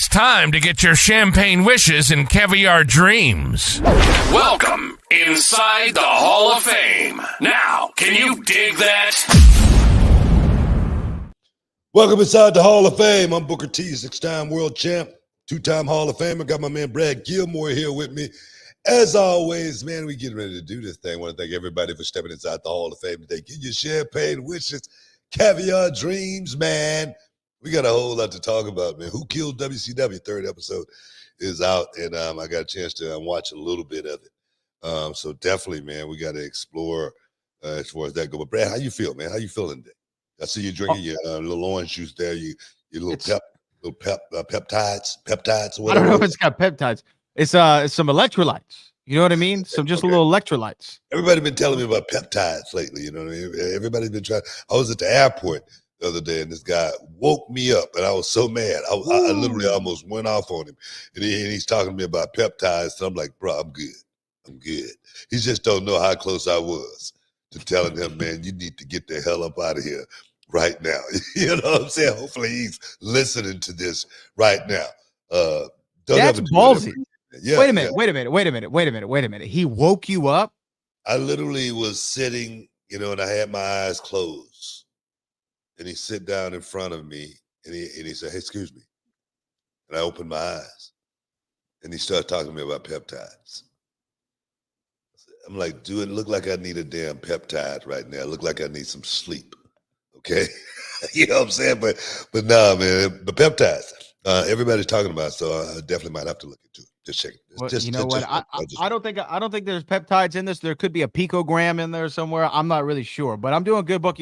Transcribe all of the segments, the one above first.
It's time to get your champagne wishes and caviar dreams. Welcome inside the Hall of Fame. Now, can you dig that? Welcome inside the Hall of Fame. I'm Booker T, 6-time world champ, 2-time Hall of Famer. Got my man Brad Gilmore here with me. As always, man, we getting ready to do this thing. I want to thank everybody for stepping inside the Hall of Fame today. Get your champagne wishes, caviar dreams, man. We got a whole lot to talk about, man. Who Killed WCW? Third episode is out, and I got a chance to watch a little bit of it. So definitely, man, we got to explore as far as that goes. But Brad, how you feel, man? How you feeling today? I see you drinking your little orange juice there. Your little peptides. Or whatever. I don't know if it's got peptides. It's some electrolytes. You know what I mean? Some just little electrolytes. Everybody been telling me about peptides lately. You know what I mean? Everybody's been trying. I was at the airport the other day, and this guy woke me up, and I was so mad. I literally almost went off on him, and he's talking to me about peptides. And I'm like, bro, I'm good. He just don't know how close I was to telling him, man, you need to get the hell up out of here right now. You know what I'm saying? Hopefully he's listening to this right now. That's ballsy. Yeah, wait a minute. He woke you up? I literally was sitting, and I had my eyes closed. And he sit down in front of me, and he said, hey, excuse me. And I opened my eyes, and he started talking to me about peptides. I'm like, dude, it look like I need a damn peptide right now. It look like I need some sleep, okay? You know what I'm saying? But nah, man, the peptides, everybody's talking about, so I definitely might have to look into it. Just check it. I don't think there's peptides in this. There could be a picogram in there somewhere. I'm not really sure, but I'm doing good, book.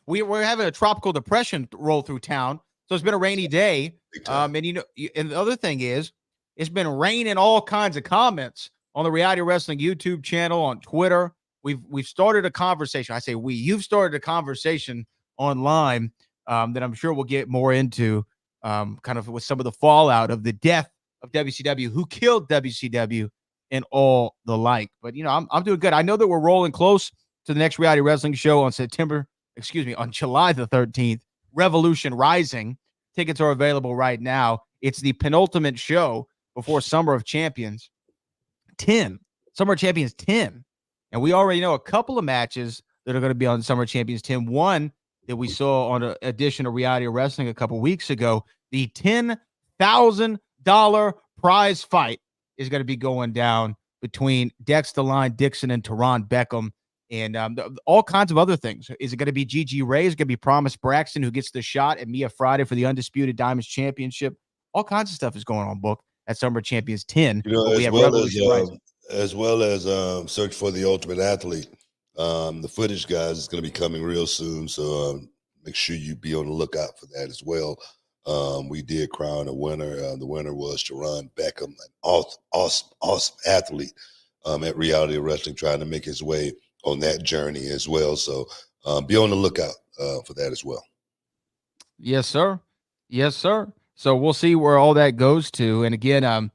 We're having a tropical depression roll through town, so it's been a rainy day. And the other thing is, it's been raining all kinds of comments on the Reality Wrestling YouTube channel, on Twitter. We've started a conversation. I say you've started a conversation online that I'm sure we'll get more into, kind of with some of the fallout of the death of WCW, who killed WCW, and all the like. But I'm doing good. I know that we're rolling close to the next Reality Wrestling show on July the 13th. Revolution Rising. Tickets are available right now. It's the penultimate show before Summer Champions 10. And we already know a couple of matches that are going to be on Summer Champions 10. One that we saw on an edition of Reality Wrestling a couple weeks ago, the $10,000 prize fight is going to be going down between Dexter Line Dixon and Teron Beckham, and all kinds of other things. Is it going to be Gigi Ray? Is it going to be Promise Braxton, who gets the shot at Mia Friday for the Undisputed Diamonds Championship? All kinds of stuff is going on, book, at Summer Champions 10. As well as Search for the Ultimate Athlete. The footage, guys, is going to be coming real soon, so make sure you be on the lookout for that as well. We did crown a winner. The winner was Teron Beckham, an awesome athlete at Reality Wrestling, trying to make his way on that journey as well. So be on the lookout for that as well. Yes, sir. So we'll see where all that goes to. And again,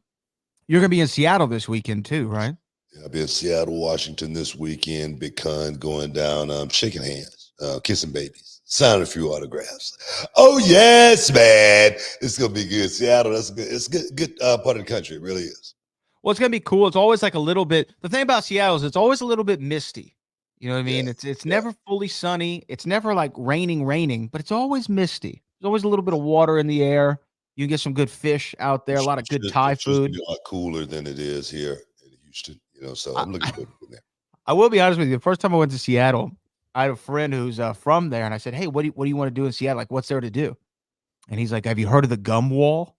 you're going to be in Seattle this weekend too, right? Yeah, I'll be in Seattle, Washington this weekend. Big Con going down, shaking hands, kissing babies. Sign a few autographs. Oh yes, man! It's gonna be good. Seattle, it's a good part of the country. It really is. Well, it's gonna be cool. It's always like a little bit. The thing about Seattle is it's always a little bit misty. You know what I mean? Yeah. It's never fully sunny. It's never like raining, but it's always misty. There's always a little bit of water in the air. You can get some good fish out there. A lot of good Thai food. It's a lot cooler than it is here in Houston. So I'm looking forward to that. I will be honest with you. The first time I went to Seattle, I had a friend who's from there, and I said, hey, what do you want to do in Seattle? Like, what's there to do? And he's like, have you heard of the Gum Wall?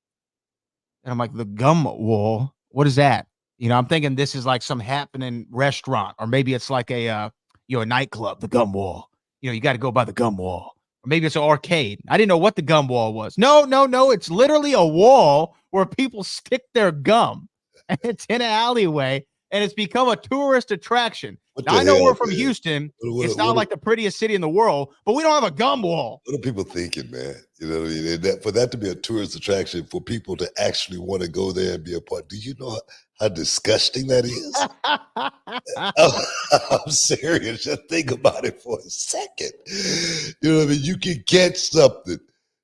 And I'm like, the Gum Wall? What is that? I'm thinking this is like some happening restaurant, or maybe it's like a nightclub, the Gum Wall. You got to go by the Gum Wall. Or maybe it's an arcade. I didn't know what the Gum Wall was. No. It's literally a wall where people stick their gum. And it's in an alleyway, and it's become a tourist attraction. Now, I know we're from Houston. It's not like the prettiest city in the world, but we don't have a gum wall. What are people thinking, man? You know what I mean? For that to be a tourist attraction, for people to actually want to go there and be a part, do you know how disgusting that is? I'm serious. Just think about it for a second. You know what I mean? You can catch something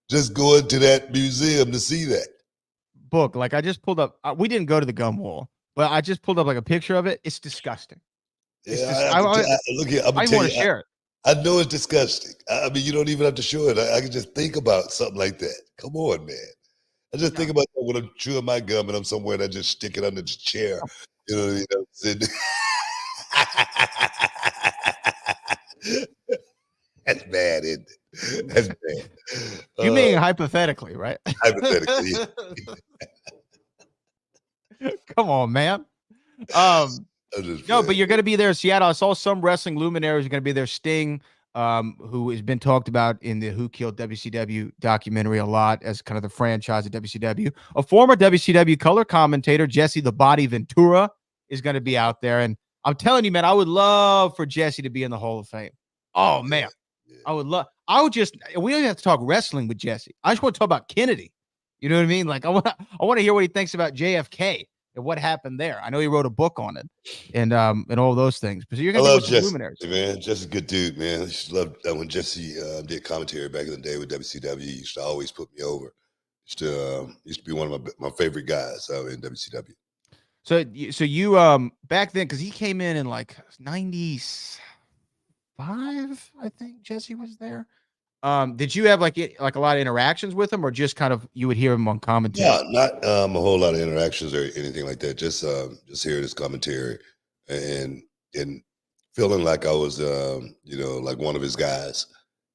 just going to that museum to see that. book. Like I just pulled up. We didn't go to the gum wall, but I just pulled up like a picture of it. It's disgusting. Yeah, look here. I'm I gonna tell want you. to share it. I know it's disgusting. I mean, you don't even have to show it. I can just think about something like that. Come on, man. I just think about that when I'm chewing my gum and I'm somewhere and I just stick it under the chair. Sitting. That's bad, isn't it? That's bad. You mean hypothetically, right? Hypothetically. Come on, man. No, but you're going to be there in Seattle. I saw some wrestling luminaries are going to be there. Sting, who has been talked about in the Who Killed WCW documentary a lot as kind of the franchise of WCW. A former WCW color commentator, Jesse the Body Ventura, is going to be out there. And I'm telling you, man, I would love for Jesse to be in the Hall of Fame. Oh, man. Yeah. We don't even have to talk wrestling with Jesse. I just want to talk about Kennedy. You know what I mean? Like I want to hear what he thinks about JFK and what happened there. I know he wrote a book on it and all those things. But you're gonna love Jesse, man. Jesse's a good dude, man. I used to love when Jesse did commentary back in the day with WCW. He used to always put me over. Used to be one of my favorite guys in WCW. So you back then, because he came in like 95, I think Jesse was there. Did you have like a lot of interactions with him, or just kind of you would hear him on commentary? Yeah, not a whole lot of interactions or anything like that. Just hearing his commentary and feeling like I was like one of his guys.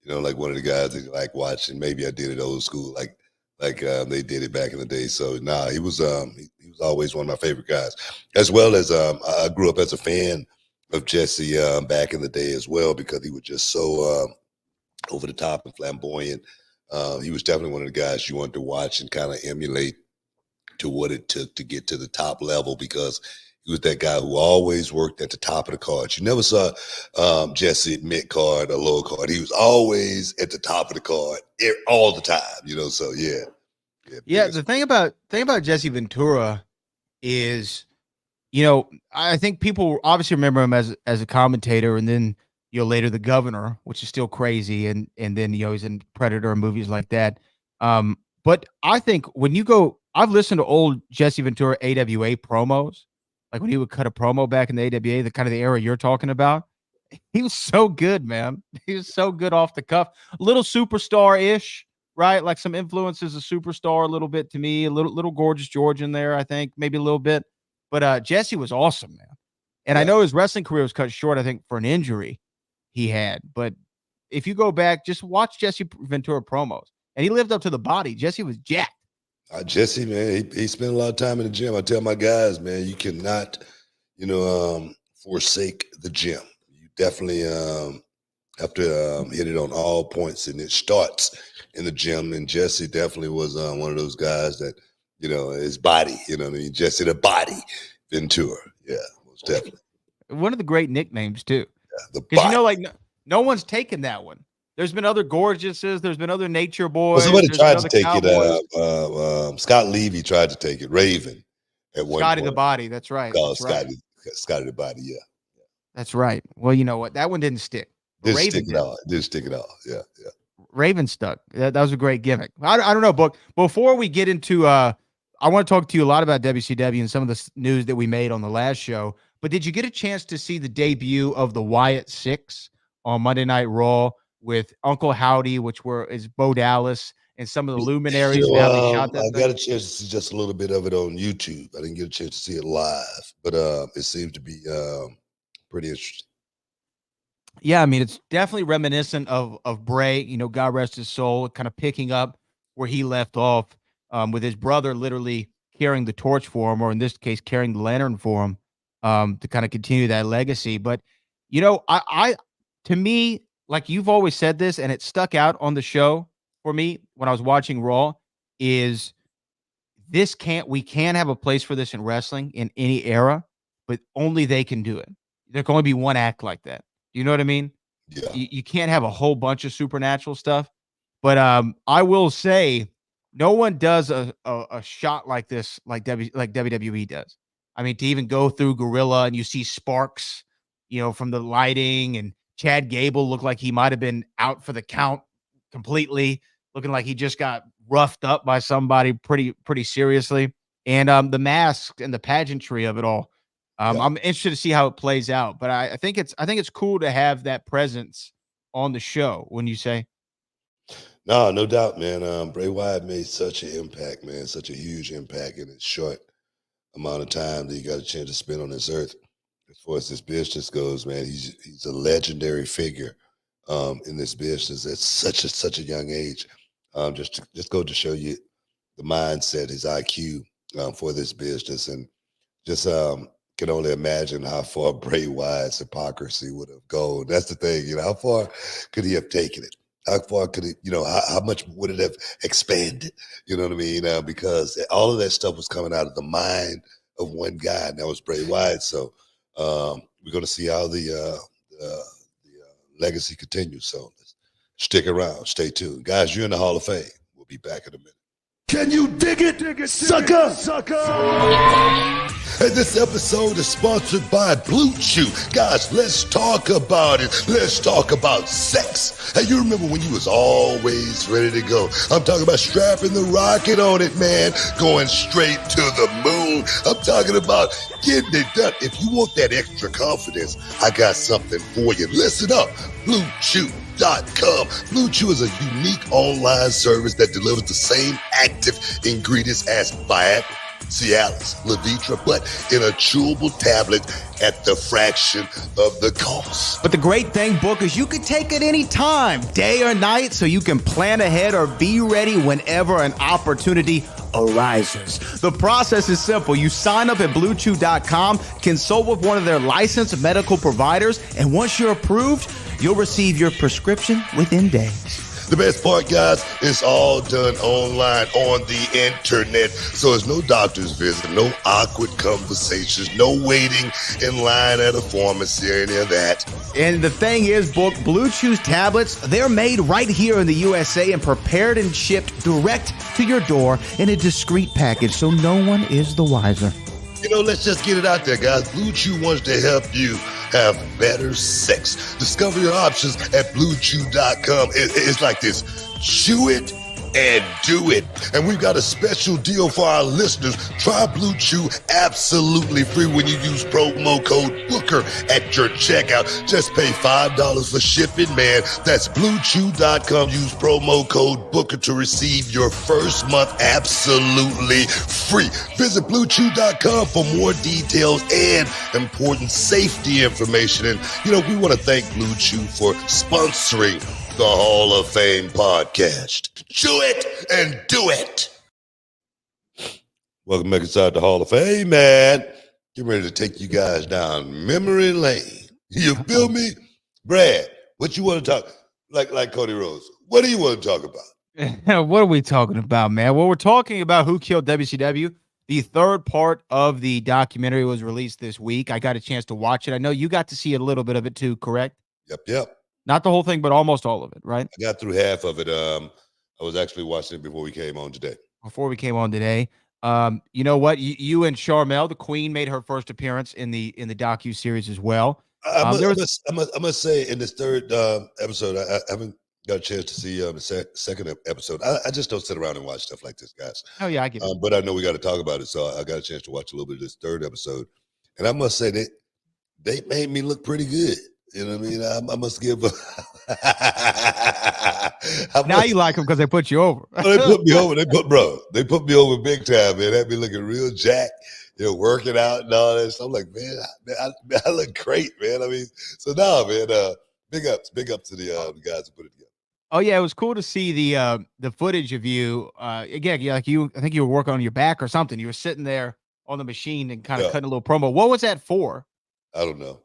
Like one of the guys that like watching. Maybe I did it old school, like they did it back in the day. So he was always one of my favorite guys. As well as I grew up as a fan of Jesse back in the day as well, because he was just so over the top and flamboyant. He was definitely one of the guys you wanted to watch and kind of emulate to what it took to get to the top level, because he was that guy who always worked at the top of the cards. You never saw Jesse at mid card or lower card. He was always at the top of the card all the time, so yeah. Yeah, the thing about Jesse Ventura is, I think people obviously remember him as a commentator, and then later the Governor, which is still crazy, and then he's in Predator and movies like that. But I think when you go, I've listened to old Jesse Ventura AWA promos, like when he would cut a promo back in the AWA, the kind of the era you're talking about. He was so good, man. He was so good off the cuff, a little superstar-ish, right? Like some influences of Superstar a little bit to me, a little Gorgeous George in there, I think, maybe a little bit. But Jesse was awesome, man. And I know his wrestling career was cut short, I think, for an injury he had. But if you go back, just watch Jesse Ventura promos, and he lived up to the body. Jesse was jacked. Jesse, man, he spent a lot of time in the gym. I tell my guys, man, you cannot, forsake the gym. You definitely have to hit it on all points, and it starts in the gym. And Jesse definitely was one of those guys that, his body, Jesse the Body Ventura. Yeah, most definitely. One of the great nicknames too. Because no one's taken that one. There's been other Gorgeouses. There's been other Nature Boys. Well, somebody tried to take it. Scott Levy tried to take it. Raven at one Scotty point. the Body. That's right. Scotty the Body. Yeah. That's right. Well, you know what? That one didn't stick. Didn't stick it all. Yeah. Raven stuck. That was a great gimmick. I don't know, but before we get into, I want to talk to you a lot about WCW and some of the news that we made on the last show. But did you get a chance to see the debut of the Wyatt Six on Monday Night Raw with Uncle Howdy, which is Bo Dallas and some of the luminaries? I got a chance to see just a little bit of it on YouTube. I didn't get a chance to see it live, but it seems to be pretty interesting. Yeah, I mean, it's definitely reminiscent of Bray, God rest his soul, kind of picking up where he left off, with his brother literally carrying the torch for him, or in this case, carrying the lantern for him, to kind of continue that legacy. But, to me, like you've always said this, and it stuck out on the show for me when I was watching Raw, is we can have a place for this in wrestling in any era, but only they can do it. There can only be one act like that. You know what I mean? Yeah. You can't have a whole bunch of supernatural stuff. But I will say, no one does a shot like this like WWE does. I mean, to even go through Gorilla and you see sparks, from the lighting, and Chad Gable looked like he might have been out for the count completely, looking like he just got roughed up by somebody pretty seriously. And the mask and the pageantry of it all. I'm interested to see how it plays out, but I think it's cool to have that presence on the show. When you say, No doubt, man. Bray Wyatt made such an impact, man, such a huge impact in a short amount of time that he got a chance to spend on this earth. As far as this business goes, man, he's a legendary figure in this business at such a young age. Just go to show you the mindset, his IQ for this business, and just can only imagine how far Bray Wyatt's hypocrisy would have gone. That's the thing, how far could he have taken it? How far could it, how much would it have expanded? You know what I mean? Because all of that stuff was coming out of the mind of one guy, and that was Bray Wyatt. So we're going to see how the legacy continues. So stick around, stay tuned. Guys, you're in the Hall of Fame. We'll be back in a minute. Can you dig it, sucker? And this episode is sponsored by BlueChew. Guys, let's talk about it. Let's talk about sex. Hey, you remember when you was always ready to go? I'm talking about strapping the rocket on it, man. Going straight to the moon. I'm talking about getting it done. If you want that extra confidence, I got something for you. Listen up. BlueChew.com. BlueChew is a unique online service that delivers the same active ingredients as Wyatt, Cialis, Levitra, but in a chewable tablet at the fraction of the cost. But the great thing, Book, is you can take it any time, day or night, so you can plan ahead or be ready whenever an opportunity arises. The process is simple. You sign up at BlueChew.com, consult with one of their licensed medical providers, and once you're approved, you'll receive your prescription within days. The best part, guys, it's all done online on the internet. So there's no doctor's visit, no awkward conversations, no waiting in line at a pharmacy or any of that. And the thing is, Book, BlueChew's tablets, they're made right here in the USA and prepared and shipped direct to your door in a discreet package, so no one is the wiser. Let's just get it out there, guys. BlueChew wants to help you have better sex. Discover your options at BlueChew.com. It's like this. Chew it and do it. And we've got a special deal for our listeners. Try BlueChew absolutely free when you use promo code Booker at your checkout. Just pay $5 for shipping, man. That's BlueChew.com. Use promo code Booker to receive your first month absolutely free. Visit BlueChew.com for more details and important safety information. And, we want to thank BlueChew for sponsoring the Hall of Fame podcast. Chew it and do it. Welcome back inside the Hall of Fame, man. Get ready to take you guys down memory lane. You feel me? Brad, what you want to talk, like Cody Rhodes, what do you want to talk about? What are we talking about, man? Well, we're talking about Who Killed WCW. The third part of the documentary was released this week. I got a chance to watch it. I know you got to see a little bit of it too, correct? Yep. Not the whole thing, but almost all of it, right? I got through half of it. I was actually watching it before we came on today. You know what? You and Charmel, the Queen, made her first appearance in the docu series as well. I must say, in this third episode, I haven't got a chance to see the second episode. I just don't sit around and watch stuff like this, guys. Oh yeah, I get it. But I know we got to talk about it, so I got a chance to watch a little bit of this third episode, and I must say they made me look pretty good. You know what I mean? I must give. Now you like them because they put you over. They put me over. They put me over big time, man. They had me looking real jacked, working out and all that stuff. I'm like, man, I look great, man. I mean, so now, man, big ups to the guys who put it together. Oh yeah, it was cool to see the footage of you. Again, I think you were working on your back or something. You were sitting there on the machine and kind of cutting a little promo. What was that for? I don't know.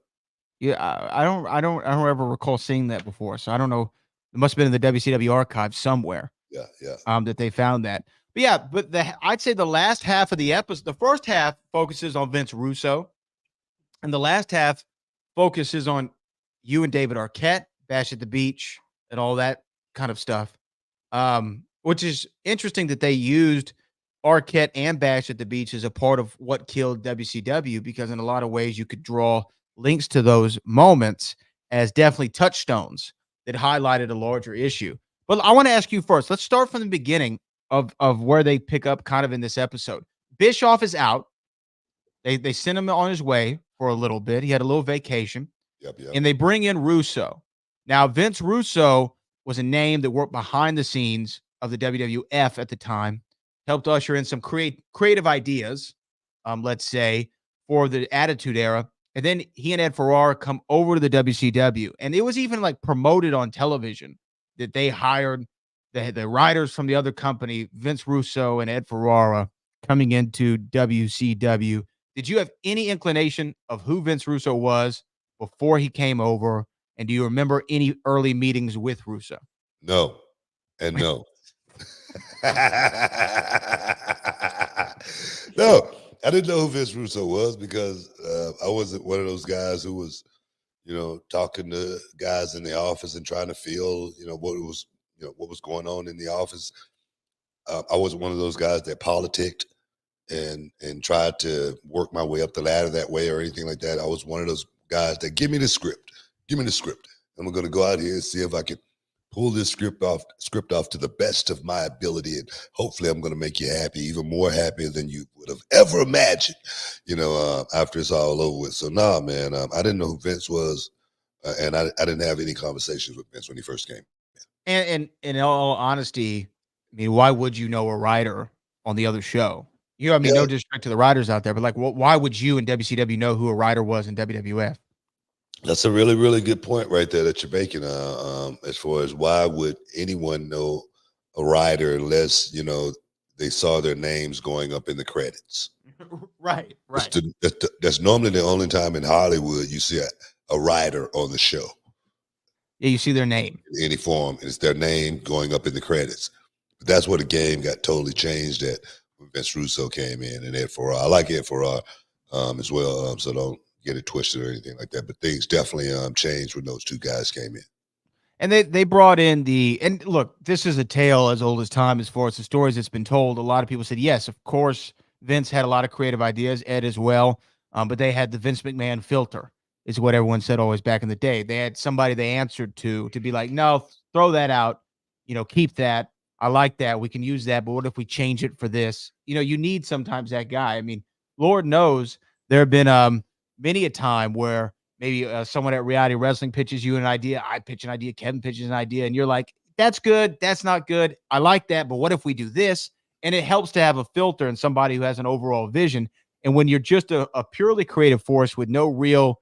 Yeah, I don't ever recall seeing that before. So I don't know. It must have been in the WCW archive somewhere. Yeah. That they found that. But yeah, I'd say the last half of the episode, the first half focuses on Vince Russo, and the last half focuses on you and David Arquette, Bash at the Beach, and all that kind of stuff. Which is interesting that they used Arquette and Bash at the Beach as a part of what killed WCW, because in a lot of ways you could draw links to those moments as definitely touchstones that highlighted a larger issue. But I want to ask you first, let's start from the beginning. of where they pick up kind of in this episode. Bischoff is out. They send him on his way for a little bit. He had a little vacation. Yep. And they bring in Russo. Now, Vince Russo was a name that worked behind the scenes of the WWF at the time, helped usher in some creative ideas, let's say, for the Attitude Era. And then he and Ed Ferrara come over to the WCW. And it was even like promoted on television that they hired the writers from the other company, Vince Russo and Ed Ferrara, coming into WCW. Did you have any inclination of who Vince Russo was before he came over? And do you remember any early meetings with Russo? No, and no. No, I didn't know who Vince Russo was because I wasn't one of those guys who was, talking to guys in the office and trying to feel, what was going on in the office. I wasn't one of those guys that politicked and tried to work my way up the ladder that way or anything like that. I was one of those guys that give me the script. And we're going to go out here and see if I can pull this script off to the best of my ability. And hopefully I'm going to make you happy, even more happier than you would have ever imagined, after it's all over with. So nah, man, I didn't know who Vince was. And I didn't have any conversations with Vince when he first came. And in all honesty, I mean, why would you know a writer on the other show? No disrespect to the writers out there, but like, why would you in WCW know who a writer was in WWF? That's a really, really good point right there that you're making. As far as why would anyone know a writer unless they saw their names going up in the credits? Right. That's normally the only time in Hollywood you see a writer on the show. Yeah, you see their name in any form, and it's their name going up in the credits. But that's where the game got totally changed at when Vince Russo came in and Ed Ferrara. I like Ed Ferrara as well, so don't get it twisted or anything like that. But things definitely changed when those two guys came in. And they brought in and look, this is a tale as old as time as far as the stories that's been told. A lot of people said, yes, of course, Vince had a lot of creative ideas, Ed as well, but they had the Vince McMahon filter, is what everyone said always back in the day. They had somebody they answered to be like, no, throw that out, keep that. I like that. We can use that, but what if we change it for this? You need sometimes that guy. I mean, Lord knows there have been many a time where maybe someone at Reality Wrestling pitches you an idea. I pitch an idea. Kevin pitches an idea. And you're like, that's good. That's not good. I like that. But what if we do this? And it helps to have a filter and somebody who has an overall vision. And when you're just a purely creative force with no real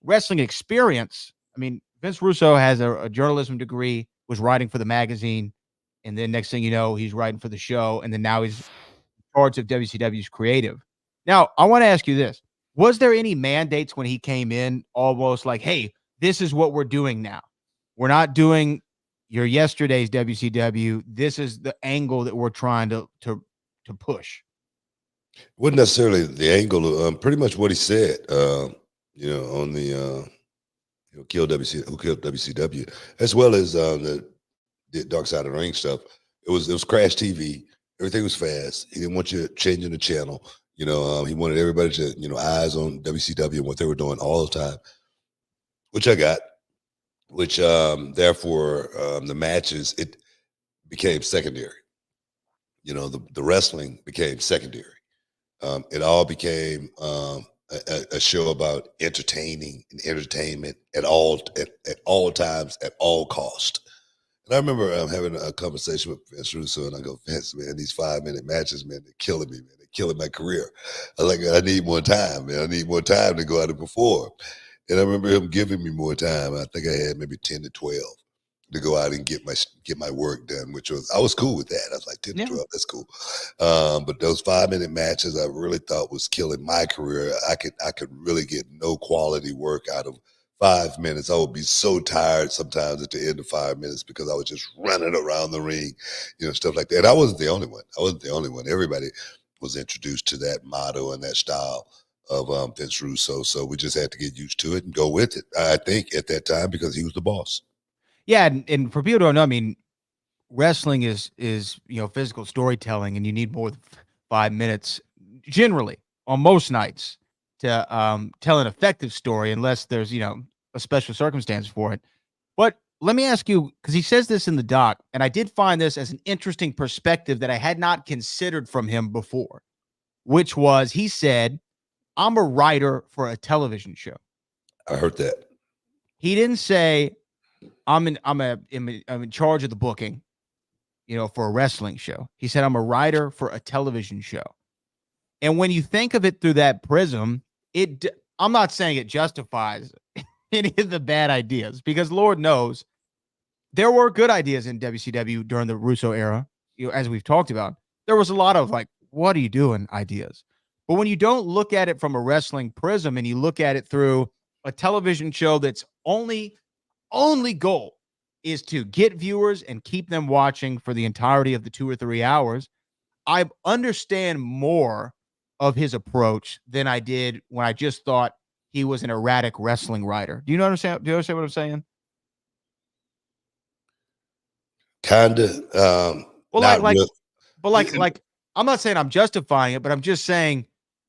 wrestling experience, I mean, Vince Russo has a journalism degree, was writing for the magazine. And then next thing you know, he's writing for the show. And then now he's in charge of WCW's creative. Now, I want to ask you this. Was there any mandates when he came in almost like, hey, this is what we're doing now? We're not doing your yesterday's WCW. This is the angle that we're trying to push. Wasn't necessarily the angle, pretty much what he said, on the Killed WCW, as well as the Dark Side of the Ring stuff. It was Crash TV. Everything was fast. He didn't want you changing the channel. He wanted everybody to, eyes on WCW and what they were doing all the time, which I got, which therefore the matches, it became secondary. The wrestling became secondary. It all became a show about entertaining and entertainment at all times, at all cost. And I remember having a conversation with Vince Russo, and I go, Vince, man, these 5-minute matches, man, they're killing me, man. They're killing my career. I need more time, man. I need more time to go out and perform. And I remember him giving me more time. I think I had maybe 10 to 12 to go out and get my work done, I was cool with that. I was like, 10 to 12, that's cool. But those 5-minute matches I really thought was killing my career. I could really get no quality work out of 5 minutes. I would be so tired sometimes at the end of 5 minutes because I was just running around the ring, stuff like that. And I wasn't the only one. Everybody was introduced to that motto and that style of Vince Russo. So we just had to get used to it and go with it. I think at that time because he was the boss. Yeah, and for people who don't know, I mean, wrestling is physical storytelling, and you need more than 5 minutes generally on most nights to tell an effective story, unless there's a special circumstance for it. But let me ask you, because he says this in the doc, and I did find this as an interesting perspective that I had not considered from him before, which was he said, I'm a writer for a television show. I heard that. He didn't say I'm in charge of the booking, for a wrestling show. He said I'm a writer for a television show. And when you think of it through that prism, I'm not saying it justifies any of the bad ideas, because Lord knows there were good ideas in WCW during the Russo era. As we've talked about, there was a lot of like, what are you doing ideas? But when you don't look at it from a wrestling prism and you look at it through a television show that's only goal is to get viewers and keep them watching for the entirety of the 2 or 3 hours, I understand more of his approach than I did when I just thought he was an erratic wrestling writer. Do you understand? Do you understand what I'm saying? Kinda. Like I'm not saying I'm justifying it, but I'm just saying,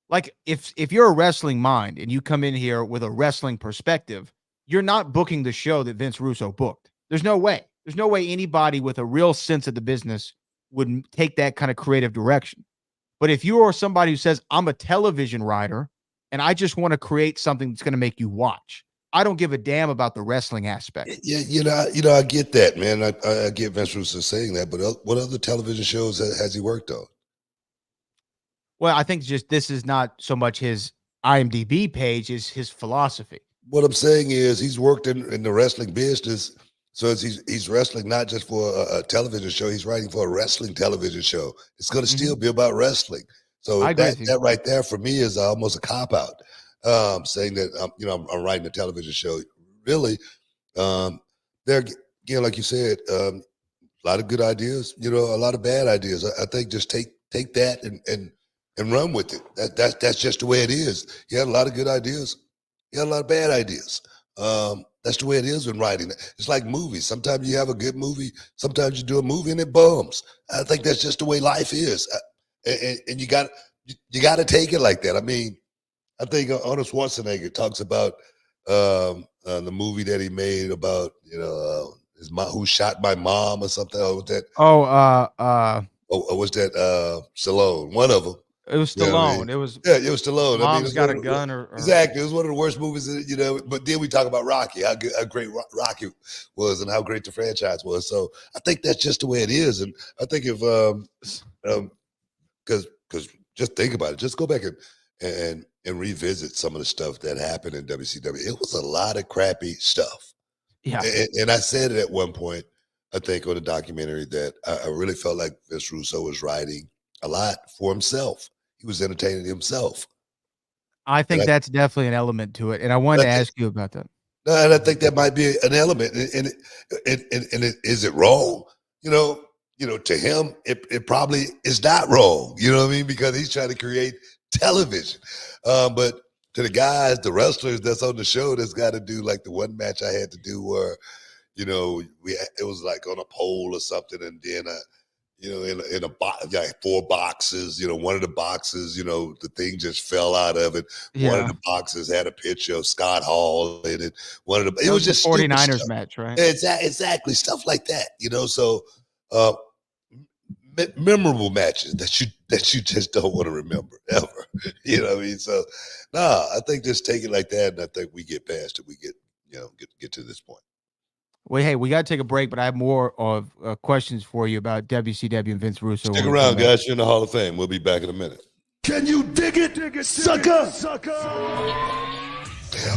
like, if you're a wrestling mind and you come in here with a wrestling perspective, you're not booking the show that Vince Russo booked. There's no way. There's no way anybody with a real sense of the business would take that kind of creative direction. But if you are somebody who says, I'm a television writer and I just want to create something that's going to make you watch, I don't give a damn about the wrestling aspect. Yeah, I get that, man. I get Vince Russo saying that, but what other television shows has he worked on? Well, I think just this is not so much his IMDb page as his philosophy. What I'm saying is he's worked in the wrestling business. So he's wrestling not just for a television show. He's writing for a wrestling television show. It's going to still be about wrestling. So that right there for me is almost a cop out, saying that I'm writing a television show. Really, there again, like you said, a lot of good ideas. A lot of bad ideas. I think just take that and run with it. That's just the way it is. You had a lot of good ideas. You had a lot of bad ideas. That's the way it is when writing. It's like movies. Sometimes you have a good movie. Sometimes you do a movie and it bums. I think that's just the way life is. And you got to take it like that. I mean, I think Arnold Schwarzenegger talks about the movie that he made about his mom, who shot my mom or something. Or was that? Or was that Stallone? One of them. It was Stallone. It was Stallone. Mom's got a gun, or exactly. It was one of the worst movies, But then we talk about Rocky, how great Rocky was, and how great the franchise was. So I think that's just the way it is. And I think if because just think about it, just go back and revisit some of the stuff that happened in WCW. It was a lot of crappy stuff. Yeah. And I said it at one point, I think, on the documentary, that I really felt like Vince Russo was writing a lot for himself. He was entertaining himself. I think that's definitely an element to it. And I wanted to ask you about that. No, and I think that might be an element. And is it wrong? To him, it probably is not wrong. You know what I mean? Because he's trying to create television. But to the guys, the wrestlers that's on the show, that's got to do like the one match I had to do where, it was like on a pole or something, and then in a box, like 4 boxes, one of the boxes, the thing just fell out of it. Yeah. One of the boxes had a picture of Scott Hall in it. It was just 49ers match, right? Exactly. Stuff like that, so memorable matches that you just don't want to remember ever. You know what I mean? So I think just take it like that, and I think we get past it. We get to this point. Well, hey, we got to take a break, but I have more of questions for you about WCW and Vince Russo. Stick around, guys. You're in the Hall of Fame. We'll be back in a minute. Can you dig it, sucker?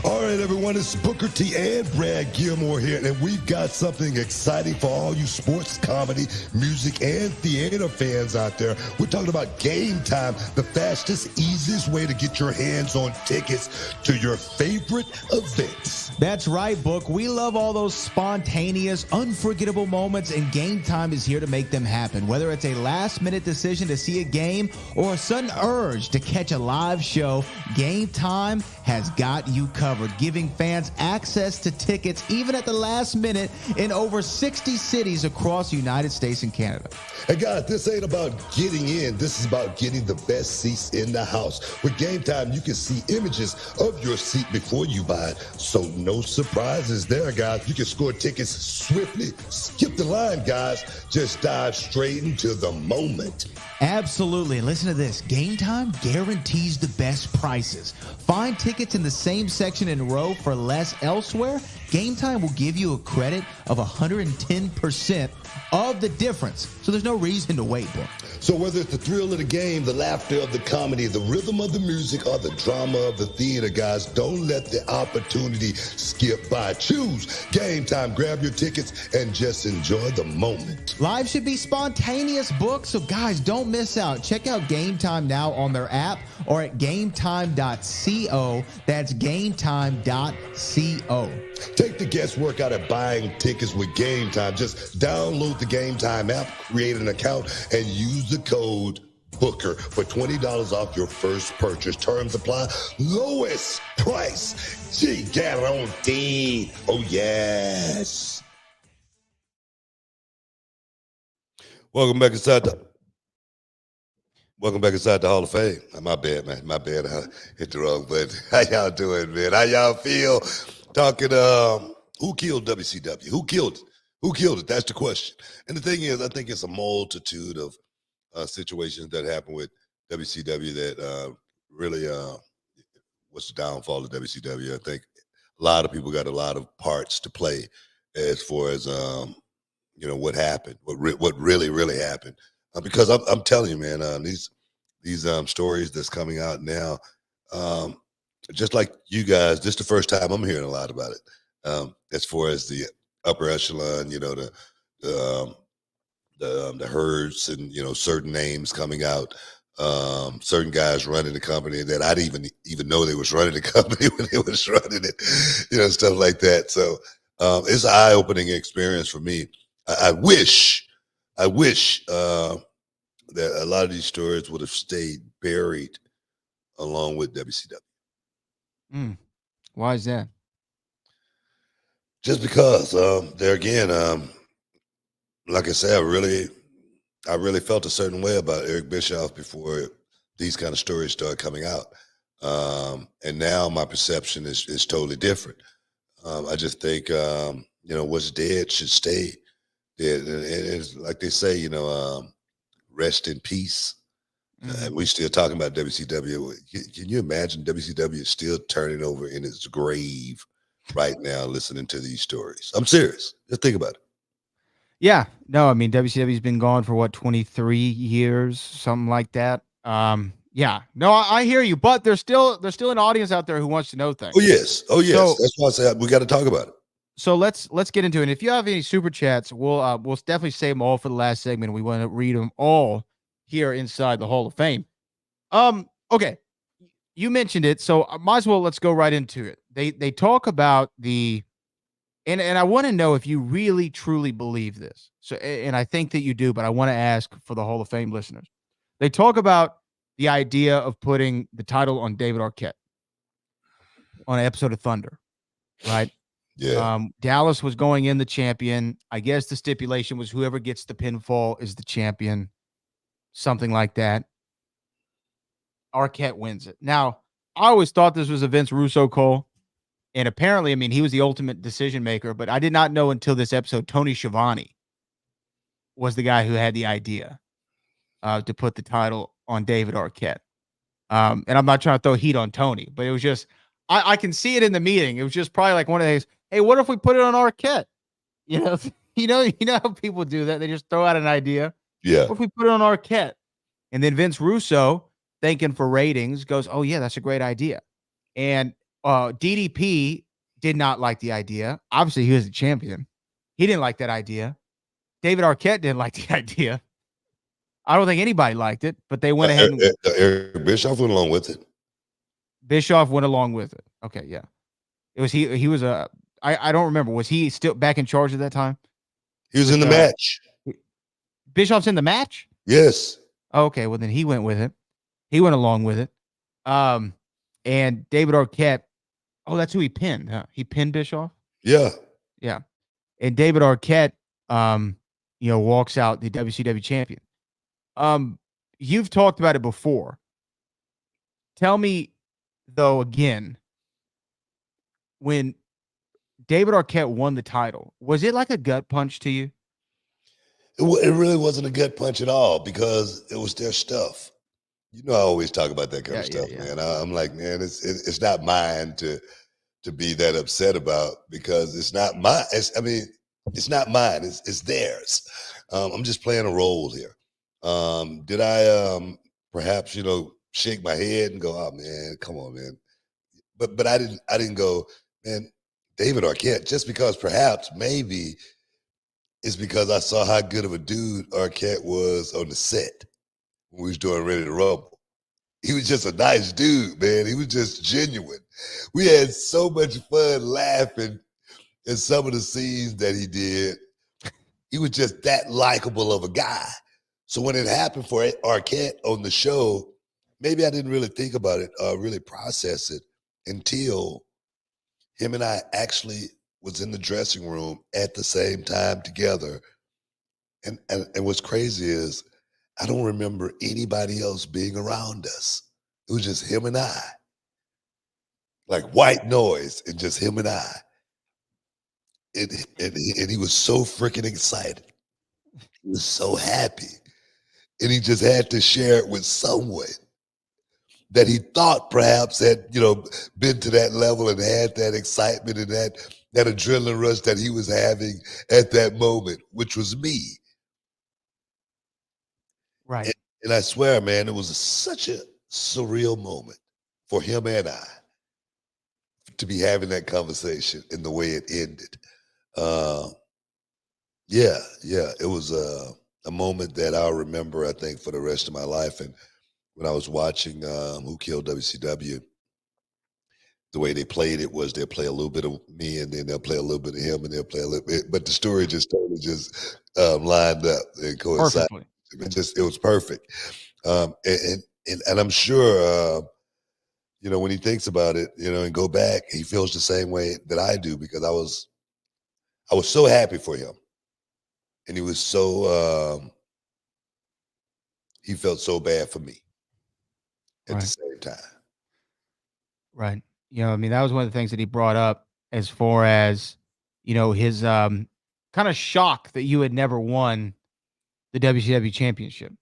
All right, everyone, it's Booker T and Brad Gilmore here, and we've got something exciting for all you sports, comedy, music, and theater fans out there. We're talking about GameTime, the fastest, easiest way to get your hands on tickets to your favorite events. That's right, Book. We love all those spontaneous, unforgettable moments, and GameTime is here to make them happen. Whether it's a last-minute decision to see a game or a sudden urge to catch a live show, GameTime has got you you covered, giving fans access to tickets even at the last minute in over 60 cities across the United States and Canada. And guys, this ain't about getting in. This is about getting the best seats in the house. With GameTime, you can see images of your seat before you buy it. So no surprises there, guys. You can score tickets swiftly. Skip the line, guys. Just dive straight into the moment. Absolutely. And listen to this. GameTime guarantees the best prices. Find tickets in the same section in row for less elsewhere. GameTime will give you a credit of 110% of the difference. So there's no reason to wait, bro. So whether it's the thrill of the game, the laughter of the comedy, the rhythm of the music, or the drama of the theater, guys, don't let the opportunity skip by. Choose GameTime. Grab your tickets and just enjoy the moment. Live should be spontaneous, book. So guys, don't miss out. Check out GameTime now on their app or at gametime.co. That's gametime.co. Take the guesswork out of buying tickets with GameTime. Just download the GameTime app, create an account, and use the code BOOKER for $20 off your first purchase. Terms apply. Lowest price. Guaranteed. Oh, yes. Welcome back inside the Hall of Fame. My bad, man. My bad. I hit the wrong button. How y'all doing, man? How y'all feel? Talking, who killed WCW? Who killed it? Who killed it? That's the question. And the thing is, I think it's a multitude of situations that happen with WCW that really was the downfall of WCW. I think a lot of people got a lot of parts to play as far as what happened, what really happened. Because I'm telling you, man, these stories that's coming out now. Just like you guys, this is the first time I'm hearing a lot about it. As far as the upper echelon, the herds and certain names coming out, certain guys running the company that I didn't even know they was running the company when they was running it, stuff like that. So it's an eye-opening experience for me. I wish that a lot of these stories would have stayed buried along with WCW. Why is that? Just because there again, like I said, I really felt a certain way about Eric Bischoff before these kind of stories started coming out, and now my perception is totally different. I just think what's dead should stay dead, and it's like they say, rest in peace. And we still talking about WCW. Can you imagine WCW is still turning over in its grave right now listening to these stories? I'm serious. Just think about it. Yeah. No, I mean, WCW's been gone for 23 years, something like that. Yeah. No, I hear you, but there's still an audience out there who wants to know things. Oh, yes. So, that's why I said we got to talk about it. So let's get into it. And if you have any super chats, we'll definitely save them all for the last segment. We want to read them all here inside the Hall of Fame. Okay. You mentioned it, so might as well let's go right into it. They talk about and I want to know if you really truly believe this. So, and I think that you do, but I want to ask for the Hall of Fame listeners. They talk about the idea of putting the title on David Arquette on an episode of Thunder, right? Yeah. Dallas was going in the champion. I guess the stipulation was whoever gets the pinfall is the champion, something like that. Arquette wins it. Now, I always thought this was a Vince Russo call, and apparently, I mean, he was the ultimate decision maker, but I did not know until this episode Tony Schiavone was the guy who had the idea to put the title on David Arquette. And I'm not trying to throw heat on Tony, but it was just, I can see it in the meeting. It was just probably like one of these, hey, what if we put it on Arquette? You know how people do that. They just throw out an idea. Yeah. What if we put it on Arquette? And then Vince Russo, thinking for ratings, goes, oh, yeah, that's a great idea. And DDP did not like the idea. Obviously, he was the champion. He didn't like that idea. David Arquette didn't like the idea. I don't think anybody liked it, but they went ahead and Eric Bischoff went along with it. Bischoff went along with it. Okay, yeah. It was he was I don't remember. Was he still back in charge at that time? He was in the match. Bischoff's in the match? Yes. Okay, well then he went with it. He went along with it. And David Arquette Oh, that's who he pinned, huh? He pinned Bischoff? Yeah. Yeah. And David Arquette, walks out the WCW champion. You've talked about it before. Tell me, though, again, when David Arquette won the title, was it like a gut punch to you? It really wasn't a gut punch at all because it was their stuff. You know, I always talk about that kind Yeah, of yeah, stuff, yeah. man. I'm like, man, it's not mine to be that upset about because it's not mine. It's not mine. It's theirs. I'm just playing a role here. Did I perhaps shake my head and go, oh man, come on, man? But I didn't go, man. David Arquette, just because perhaps maybe it's because I saw how good of a dude Arquette was on the set when we was doing Ready to Rumble. He was just a nice dude, man. He was just genuine. We had so much fun laughing in some of the scenes that he did. He was just that likable of a guy. So when it happened for Arquette on the show, maybe I didn't really think about it or really process it until him and I actually was in the dressing room at the same time together. And what's crazy is I don't remember anybody else being around us. It was just him and I, like white noise, and just him and I. And he was so freaking excited. He was so happy. And he just had to share it with someone that he thought perhaps had, been to that level and had that excitement and that adrenaline rush that he was having at that moment, which was me. Right. And I swear, man, it was such a surreal moment for him and I to be having that conversation in the way it ended. Uh, yeah, it was a moment that I'll remember, I think, for the rest of my life. And when I was watching Who Killed WCW, the way they played it was they'll play a little bit of me and then they'll play a little bit of him and they'll play a little bit, but the story just totally just lined up and coincided. Perfectly. It was perfect. And I'm sure, when he thinks about it, and go back, he feels the same way that I do because I was so happy for him, and he was so he felt so bad for me at the Right. same time. Right. That was one of the things that he brought up as far as, his kind of shock that you had never won the WCW championship,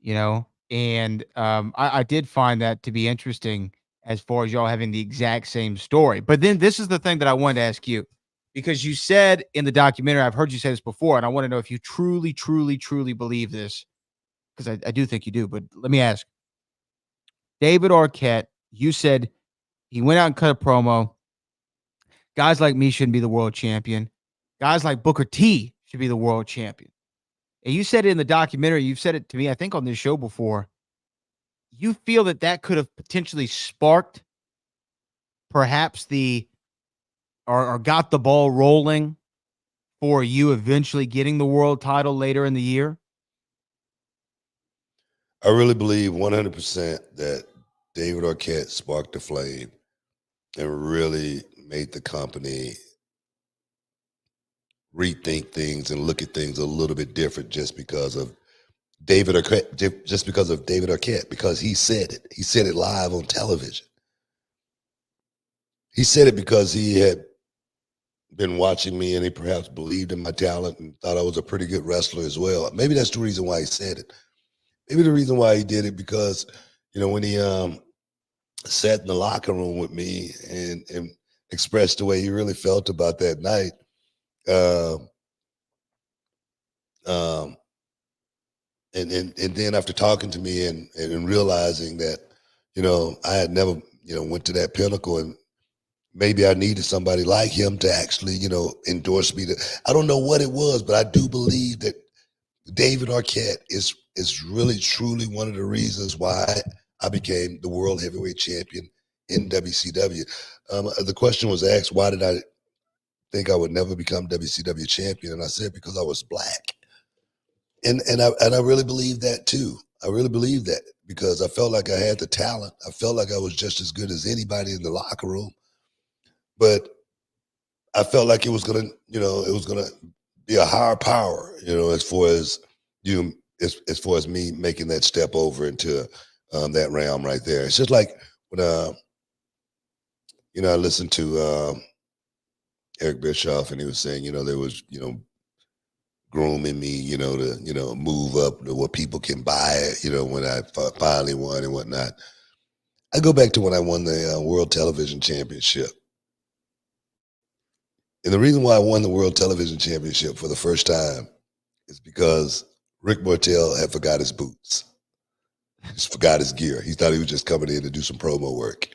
and I did find that to be interesting as far as y'all having the exact same story. But then this is the thing that I wanted to ask you, because you said in the documentary, I've heard you say this before, and I want to know if you truly, truly, truly believe this, because I do think you do. But let me ask, David Arquette, you said he went out and cut a promo. Guys like me shouldn't be the world champion. Guys like Booker T should be the world champion. And you said it in the documentary. You've said it to me, I think, on this show before. You feel that could have potentially sparked perhaps or got the ball rolling for you eventually getting the world title later in the year? I really believe 100% that David Arquette sparked the flame and really made the company rethink things and look at things a little bit different just because of David Arquette, because he said it. He said it live on television. He said it because he had been watching me and he perhaps believed in my talent and thought I was a pretty good wrestler as well. Maybe that's the reason why he said it. Maybe the reason why he did it because, when he sat in the locker room with me and expressed the way he really felt about that night. Um, and then after talking to me and realizing that, I had never, went to that pinnacle and maybe I needed somebody like him to actually, endorse me. I don't know what it was, but I do believe that David Arquette is really truly one of the reasons why I became the world heavyweight champion in WCW. The question was asked, why did I think I would never become WCW champion? And I said, because I was black. And I really believe that too. I really believe that because I felt like I had the talent. I felt like I was just as good as anybody in the locker room. but I felt like it was gonna, it was gonna be a higher power, as far as as far as me making that step over into that realm right there. It's just like when I listened to Eric Bischoff, and he was saying, there was, grooming me, to move up to what people can buy, when I finally won and whatnot. I go back to when I won the World Television Championship. And the reason why I won the World Television Championship for the first time is because Rick Martel had forgot his boots. He just forgot his gear. He thought he was just coming in to do some promo work.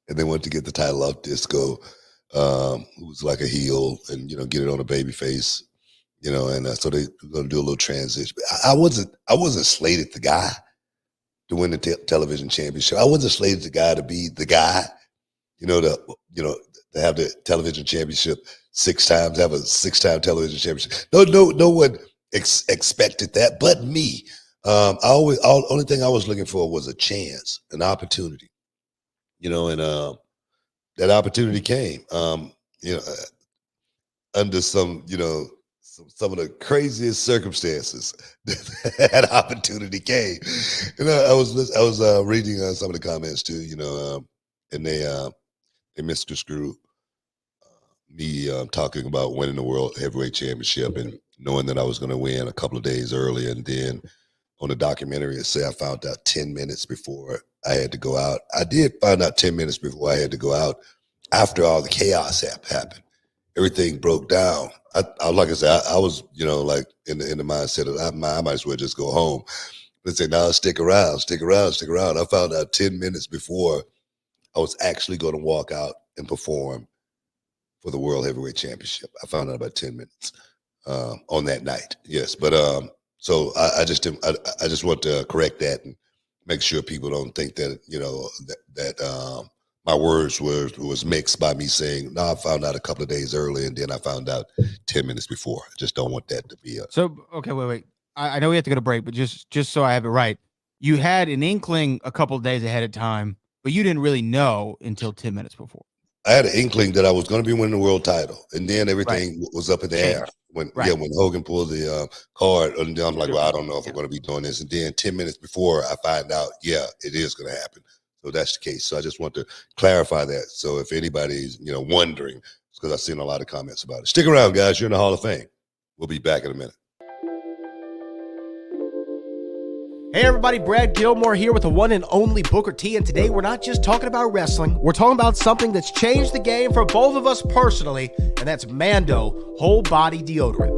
And they wanted to get the title off Disco, who was like a heel, and, get it on a baby face, and so they were going to do a little transition. I wasn't slated the guy to win the television championship. I wasn't slated the guy to be the guy, to have the television championship 6 times, have a 6-time television championship. No one expected that but me. Only thing I was looking for was a chance, an opportunity, and that opportunity came, under some of the craziest circumstances. That opportunity came. I was reading some of the comments too, and they misconstrued me talking about winning the World Heavyweight Championship and knowing that I was going to win a couple of days earlier. And then on the documentary, it said I found out 10 minutes before I had to go out. I did find out 10 minutes before I had to go out after all the chaos happened. Everything broke down. I like I said, I was, like in the mindset of I might as well just go home. They said, no, stick around. I found out 10 minutes before I was actually going to walk out and perform for the World Heavyweight Championship. I found out about 10 minutes on that night. Yes, but so I just want to correct that and make sure people don't think that that my words was mixed by me saying, no, I found out a couple of days early and then I found out 10 minutes before. I just don't want that to be So, okay, wait. I know we have to go to break, but just so I have it right, you had an inkling a couple of days ahead of time, but you didn't really know until 10 minutes before. I had an inkling that I was going to be winning the world title, and then everything was up in the air. When Hogan pulled the card, and then I'm like, well, I don't know if I'm going to be doing this. And then 10 minutes before I find out, it is going to happen. So that's the case. So I just want to clarify that. So if anybody's, wondering, it's because I've seen a lot of comments about it. Stick around, guys. You're in the Hall of Fame. We'll be back in a minute. Hey everybody, Brad Gilmore here with the one and only Booker T, and today we're not just talking about wrestling, we're talking about something that's changed the game for both of us personally, and that's Mando whole body deodorant.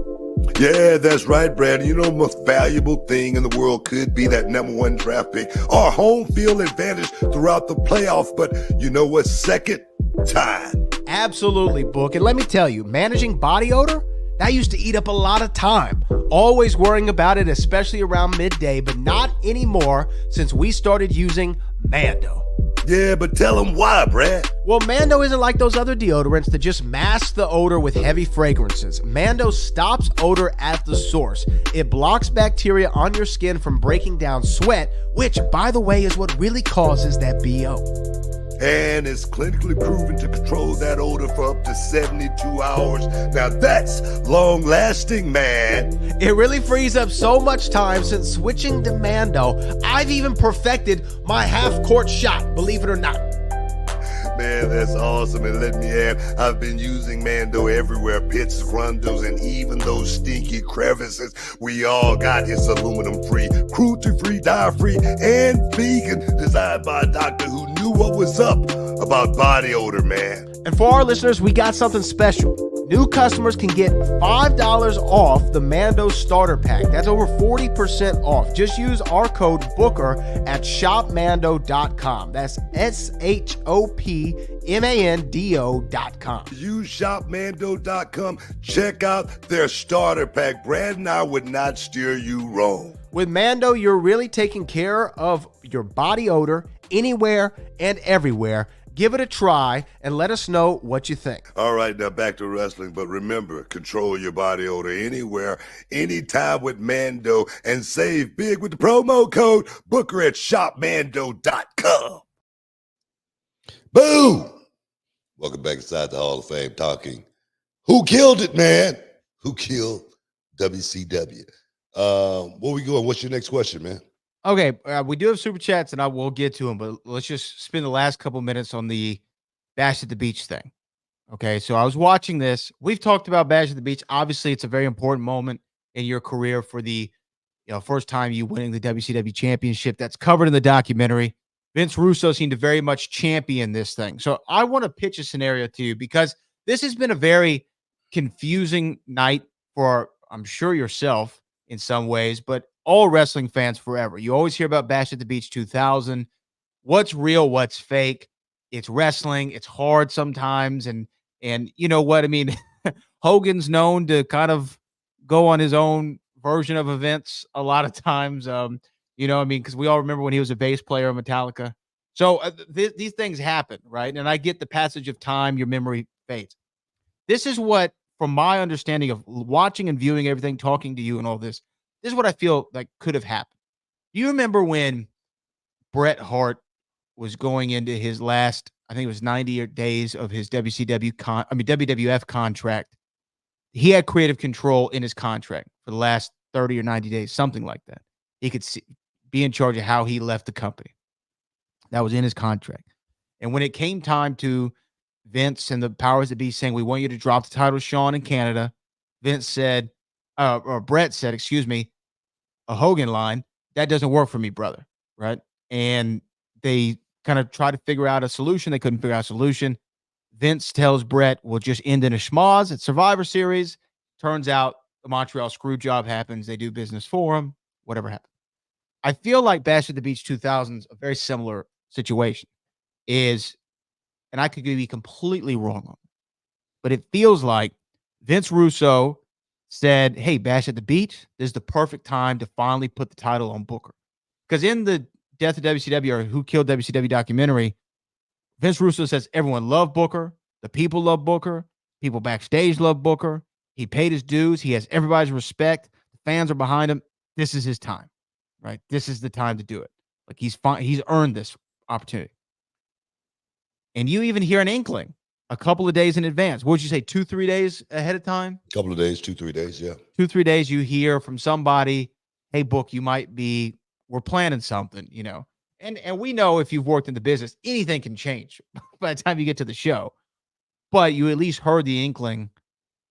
Yeah, that's right, Brad. The most valuable thing in the world could be that #1 draft pick or home field advantage throughout the playoffs, but you know what? Second time. Absolutely, Book, and let me tell you, managing body odor, that used to eat up a lot of time. Always worrying about it, especially around midday, but not anymore since we started using Mando. Yeah, but tell them why, Brad. Well, Mando isn't like those other deodorants that just mask the odor with heavy fragrances. Mando stops odor at the source. It blocks bacteria on your skin from breaking down sweat, which, by the way, is what really causes that BO. And it's clinically proven to control that odor for up to 72 hours. Now that's long-lasting, man. It really frees up so much time since switching to Mando. I've even perfected my half-court shot, believe it or not. Man, that's awesome. And let me add, I've been using Mando everywhere. Pits, grundles, and even those stinky crevices. We all got. It's aluminum-free, cruelty-free, dye-free, and vegan. Designed by a doctor who knew what was up about body odor, man. And for our listeners, we got something special. New customers can get $5 off the Mando starter pack. That's over 40% off. Just use our code BOOKER at shopmando.com. That's shopmando.com. Use shopmando.com. Check out their starter pack. Brad and I would not steer you wrong. With Mando, you're really taking care of your body odor anywhere and everywhere. Give it a try and let us know what you think. All right, now back to wrestling. But remember, control your body odor anywhere, anytime with Mando, and save big with the promo code Booker at shopmando.com. Boom! Welcome back inside the Hall of Fame talking. Who killed it, man? Who killed WCW? Where we going? What's your next question, man? Okay, we do have super chats, and I will get to them, but let's just spend the last couple minutes on the Bash at the Beach thing. Okay, so I was watching this. We've talked about Bash at the Beach. Obviously, it's a very important moment in your career for the first time you winning the WCW championship. That's covered in the documentary. Vince Russo seemed to very much champion this thing. So I want to pitch a scenario to you because this has been a very confusing night for, I'm sure, yourself in some ways, but all wrestling fans forever. You always hear about Bash at the Beach 2000. What's real? What's fake? It's wrestling. It's hard sometimes. And you know what? I mean, Hogan's known to kind of go on his own version of events a lot of times. Because we all remember when he was a bass player in Metallica. So these things happen, right? And I get the passage of time, your memory fades. This is what, from my understanding of watching and viewing everything, talking to you and all this is what I feel like could have happened. Do you remember when Bret Hart was going into his last, I think it was 90 days of his WWF contract? He had creative control in his contract for the last 30 or 90 days, something like that. He could be in charge of how he left the company. That was in his contract. And when it came time to Vince and the powers that be saying, we want you to drop the title, Shawn, in Canada, Vince said, or Bret said, excuse me, a Hogan line, that doesn't work for me, brother, right? And they kind of try to figure out a solution. They couldn't figure out a solution. Vince tells Bret, we'll just end in a schmoz at Survivor Series. Turns out the Montreal screw job happens. They do business for him. Whatever happened. I feel like Bash at the Beach 2000 is a very similar situation. And I could be completely wrong on it, but it feels like Vince Russo said, hey, Bash at the Beach, this is the perfect time to finally put the title on Booker. Because in the Death of WCW or Who Killed WCW documentary, Vince Russo says everyone loved Booker. The people love Booker. People backstage love Booker. He paid his dues. He has everybody's respect. The fans are behind him. This is his time, right? This is the time to do it. Like he's earned this opportunity. And you even hear an inkling a couple of days in advance. What would you say, 2-3 days ahead of time? A couple of days, 2-3 days, yeah. 2-3 days, you hear from somebody, hey, Book, we're planning something, And we know if you've worked in the business, anything can change by the time you get to the show. But you at least heard the inkling,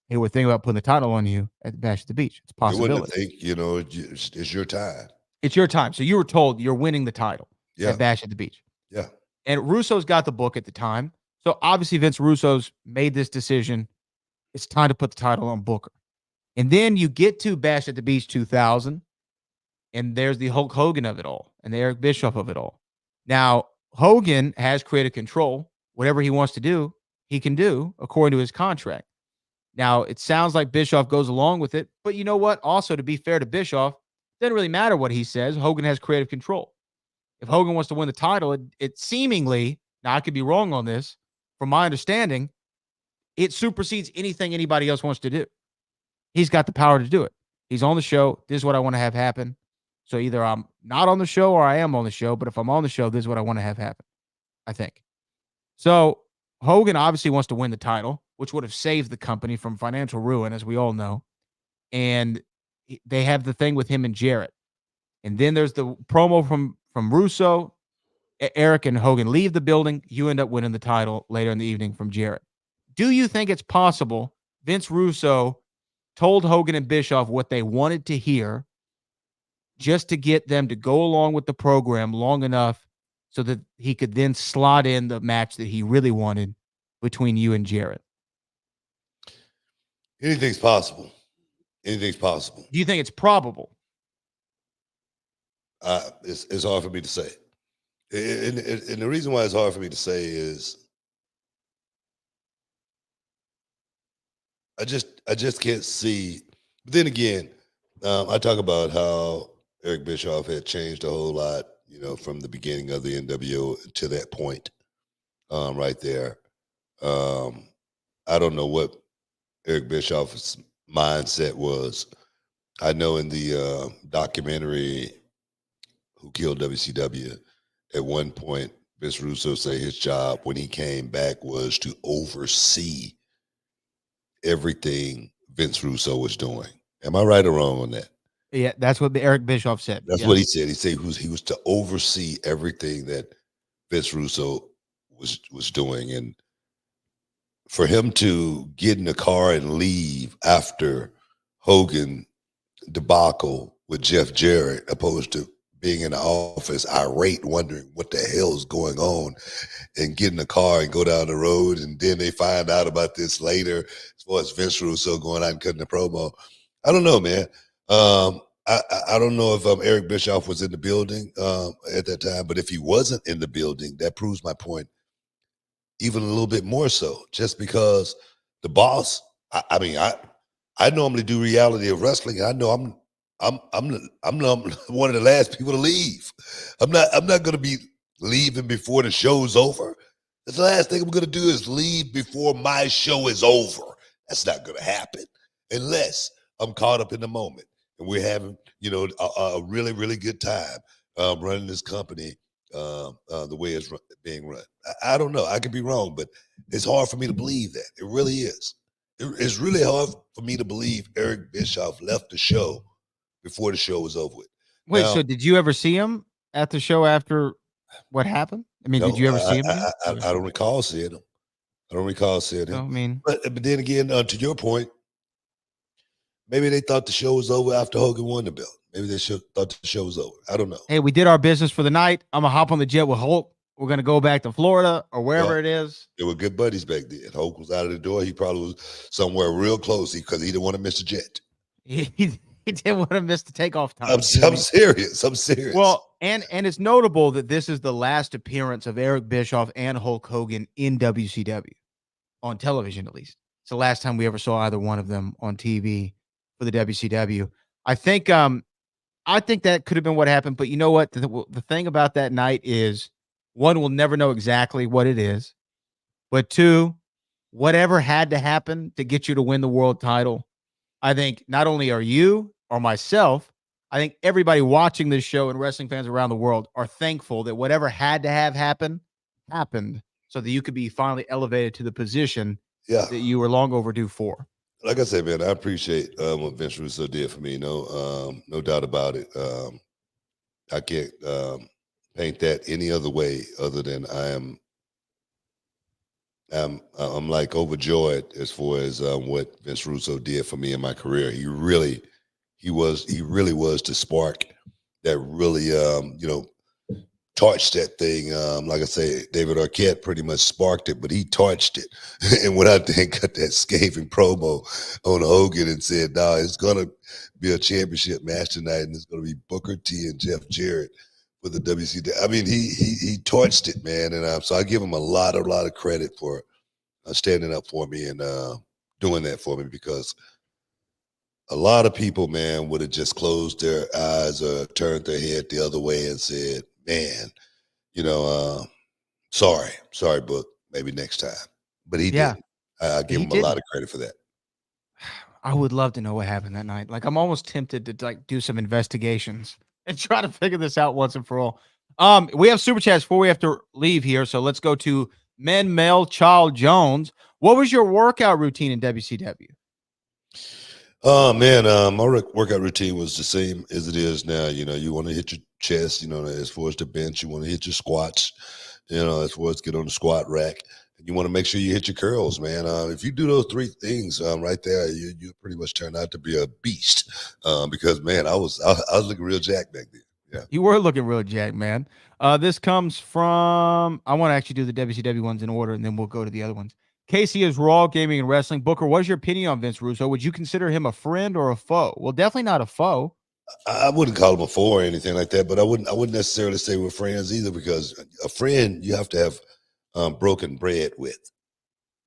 hey, we're thinking about putting the title on you at the Bash at the Beach. It's a possibility. You wouldn't think, it's your time. It's your time. So you were told you're winning the title at Bash at the Beach. Yeah. And Russo's got the book at the time. So obviously Vince Russo's made this decision. It's time to put the title on Booker. And then you get to Bash at the Beach 2000, and there's the Hulk Hogan of it all and the Eric Bischoff of it all. Now, Hogan has creative control. Whatever he wants to do, he can do according to his contract. Now, it sounds like Bischoff goes along with it, but you know what? Also, to be fair to Bischoff, it doesn't really matter what he says. Hogan has creative control. If Hogan wants to win the title, it seemingly, now I could be wrong on this, from my understanding, it supersedes anything anybody else wants to do. He's got the power to do it. He's on the show. This is what I want to have happen. So either I'm not on the show or I am on the show, but if I'm on the show, this is what I want to have happen, I think. So Hogan obviously wants to win the title, which would have saved the company from financial ruin, as we all know. And they have the thing with him and Jarrett. And then there's the promo from Russo. Eric and Hogan leave the building. You end up winning the title later in the evening from Jarrett. Do you think it's possible Vince Russo told Hogan and Bischoff what they wanted to hear just to get them to go along with the program long enough so that he could then slot in the match that he really wanted between you and Jarrett? Anything's possible. Anything's possible. Do you think it's probable? It's hard for me to say. And the reason why it's hard for me to say is I just can't see. But then again, I talk about how Eric Bischoff had changed a whole lot, from the beginning of the NWO to that point, right there. I don't know what Eric Bischoff's mindset was. I know in the documentary Who Killed WCW, at one point Vince Russo say his job when he came back was to oversee everything Vince Russo was doing. Am I right or wrong on that? Yeah, that's what Eric Bischoff said. That's what he said. He said he was to oversee everything that Vince Russo was doing. And for him to get in the car and leave after Hogan debacle with Jeff Jarrett, opposed to being in the office irate, wondering what the hell is going on, and get in the car and go down the road, and then they find out about this later, as far as Vince Russo going out and cutting the promo. I don't know, man. I don't know if Eric Bischoff was in the building at that time, but if he wasn't in the building, that proves my point even a little bit more so, just because the boss, I mean, I normally do reality of wrestling. I know I'm one of the last people to leave. I'm not going to be leaving before the show's over. The last thing I'm going to do is leave before my show is over. That's not going to happen unless I'm caught up in the moment and we're having, a really, really good time running this company the way it's being run. I don't know. I could be wrong, but it's hard for me to believe that. It really is. It's really hard for me to believe Eric Bischoff left the show before the show was over with. Wait, so did you ever see him at the show after what happened? I mean, did you ever see him? I don't recall seeing him. I mean, but then again, to your point, maybe they thought the show was over after Hogan won the belt. Maybe they thought the show was over. I don't know. Hey, we did our business for the night. I'm gonna hop on the jet with Hulk. We're gonna go back to Florida or wherever it is. They were good buddies back then. Hulk was out of the door. He probably was somewhere real close because he didn't want to miss the jet. He didn't want to miss the takeoff time. I'm serious. Well, and it's notable that this is the last appearance of Eric Bischoff and Hulk Hogan in WCW, on television at least. It's the last time we ever saw either one of them on TV for the WCW. I think that could have been what happened, but you know what? The thing about that night is, one, we'll never know exactly what it is, but two, whatever had to happen to get you to win the world title, I think not only are you or myself, I think everybody watching this show and wrestling fans around the world are thankful that whatever had to have happened, happened, so that you could be finally elevated to the position that you were long overdue for. Like I said, man, I appreciate what Vince Russo did for me. No doubt about it. I can't paint that any other way other than I'm like overjoyed as far as what Vince Russo did for me in my career. He really was the spark that really torched that thing. Like I say, David Arquette pretty much sparked it, but he torched it. And when I then got that scathing promo on Hogan and said, "No, it's gonna be a championship match tonight, and it's gonna be Booker T and Jeff Jarrett for the WCW." I mean, he torched it, man, and so I give him a lot of credit for standing up for me and doing that for me, because a lot of people, man, would have just closed their eyes or turned their head the other way and said, "Man, sorry, Book, maybe next time." But he didn't. I give him a lot of credit for that. I would love to know what happened that night. Like, I'm almost tempted to do some investigations and try to figure this out once and for all. We have super chats before we have to leave here, so let's go to Mel Child Jones. What was your workout routine in WCW? Oh man, my workout routine was the same as it is now. You want to hit your chest, as far as the bench, you want to hit your squats, as far as get on the squat rack, and you want to make sure you hit your curls, man. If you do those three things right there, you pretty much turn out to be a beast. Because man, I was looking real jacked back then. Yeah, you were looking real jacked, man. This comes from, I want to actually do the WCW ones in order, and then we'll go to the other ones. Casey is Raw Gaming and Wrestling. Booker, what is your opinion on Vince Russo? Would you consider him a friend or a foe? Well, definitely not a foe. I wouldn't call him a foe or anything like that, but I wouldn't necessarily say we're friends either, because a friend you have to have broken bread with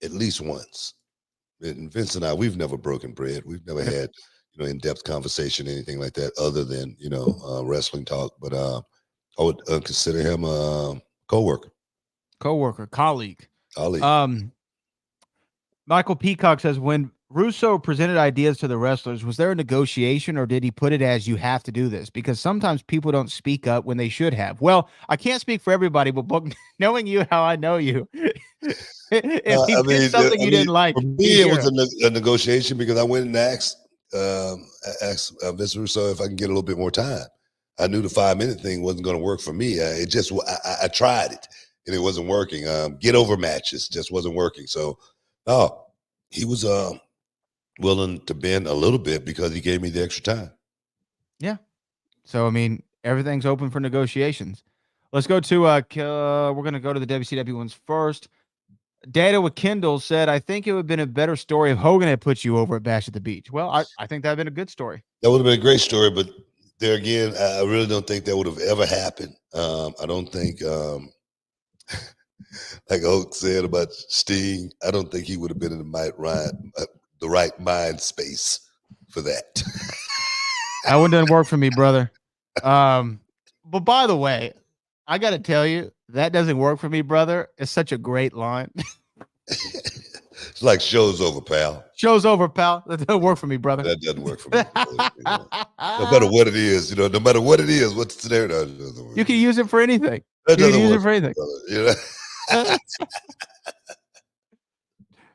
at least once. And Vince and I, we've never broken bread. We've never had in-depth conversation, anything like that, other than wrestling talk. But I would consider him a colleague. Michael Peacock says, when Russo presented ideas to the wrestlers, was there a negotiation or did he put it as you have to do this? Because sometimes people don't speak up when they should have. Well, I can't speak for everybody, but Book, knowing you how I know you, if he did something you didn't like, for me, it was a negotiation because I went and asked Mr. Russo if I can get a little bit more time. I knew the 5-minute thing wasn't going to work for me. I tried it and it wasn't working. Get over matches just wasn't working. So, he was willing to bend a little bit because he gave me the extra time. Yeah. So, I mean, everything's open for negotiations. Let's go to, we're going to go to the WCW ones first. Data with Kindle said, I think it would have been a better story if Hogan had put you over at Bash at the Beach. Well, I think that would have been a good story. That would have been a great story, but there again, I really don't think that would have ever happened. I don't think, like Oak said about Sting, I don't think he would have been in the right mind space for that. That one didn't work for me, brother. But by the way, I got to tell you, that doesn't work for me, brother. It's such a great line. It's like show's over, pal. Show's over, pal. That doesn't work for me, brother. That doesn't work for me. No matter what it is, no matter what it is, what's there, you can use it for anything. You can use it for anything.